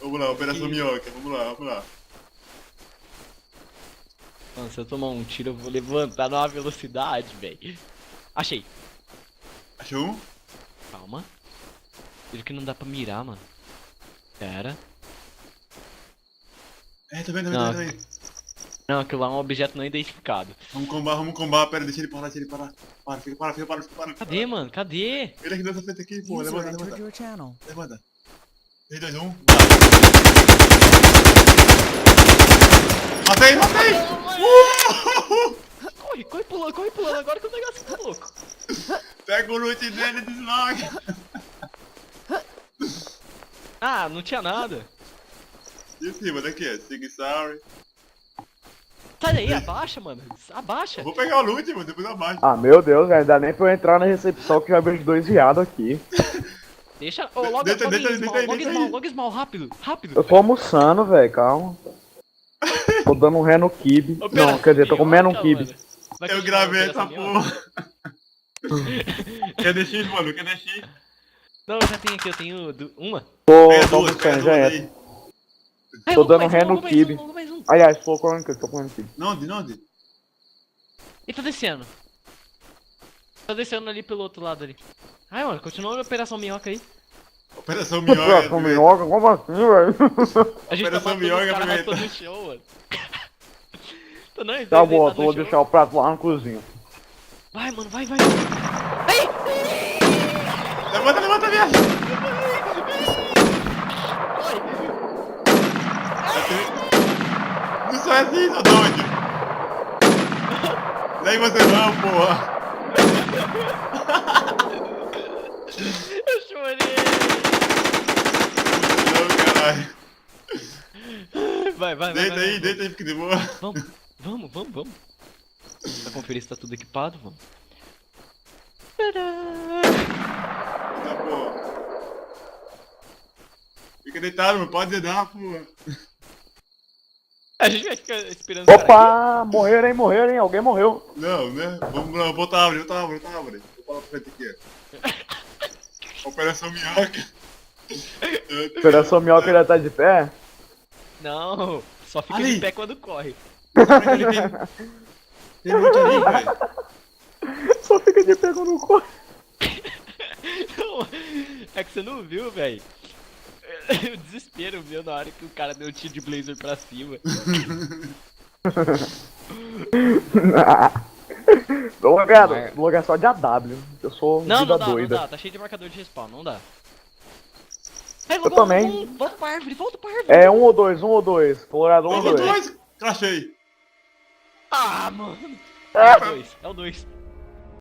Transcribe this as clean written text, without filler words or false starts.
Vamos lá, Operação Minhoca. Vamos lá, vamos lá. Mano, se eu tomar um tiro, eu vou levantar numa velocidade, velho. Achei. Achou um? Calma. Vejo que não dá pra mirar, mano. Pera. É, tá vendo, Não. tá vendo. Não, aquilo lá é um objeto não identificado. Vamos combar. Pera, deixa ele parar, Para, para. Cadê, mano? Cadê? Ele aqui nessa frente aqui, porra. User Levanta, entered levanta. your channel. Levanta. 3, 2, 1. Matei! Corre pulando agora que o negócio tá louco. Pega o loot dele e desloga. Ah, não tinha nada. E em cima daqui, Sig Sorry. Sai daí, abaixa, mano. Abaixa. Eu vou pegar o loot, mano, depois abaixo. Ah, meu Deus, velho, dá nem pra eu entrar na recepção que já vejo 2 viados aqui. Deixa. Ô, Deita aí. logo small, rápido. Eu tô almoçando, velho, calma. Tô dando um ré no kibe. Não, quer dizer, tô comendo um kibe. Eu gravei essa porra. Quer DX, mano? Quer DX? Não, eu já tenho aqui, eu tenho uma. Tô Pega almoçando, duas já é. aí. Ai, Tô logo dando mais ré um, no logo mais kibe. um, logo mais um. Aliás, tô comendo kibe. Onde? Ele tá descendo. Tá descendo ali pelo outro lado ali. Ai, mano, continua a Operação Minhoca aí. Operação Minhoca. Operação Minhoca, como assim, velho? A gente tá Operação matando os Minhoca, caras pimenta. arrastando no chão, mano. Tô não, Tá bom, deitado vou no chão. deixar o prato lá na cozinha. Vai, mano, vai. Levanta, viado. Não sou assim, seu doido. Nem você não, porra. Eu chorei. Não, caralho. Vai. Deita aí, fica de boa. Vamos. Pra conferir se tá tudo equipado, vamos. Tá, porra. Fica deitado, mano. Pode dedar, porra. A gente vai ficar esperando os caras Opa! Morreram, hein? Alguém morreu. Não, né? Vamos lá, bota a árvore. Vou falar pra frente aqui, ó. Operação Minhoca. Operação Minhoca já tá de pé? aqui. Não, só fica Ali. de pé quando corre. Tem loot ali, velho. Só fica de pé quando corre. Não, é que você não viu, velho. O desespero meu na hora que o cara deu um tiro de blazer pra cima. Lugar só de AW. Eu sou Não vida dá, doida. não dá. Tá cheio de marcador de respawn, não dá. Ai, Eu também. Volta pra árvore. É 1 ou 2. Colorado 1 ou Vamos 2. dois. Crachei. Ah, mano. É o 2.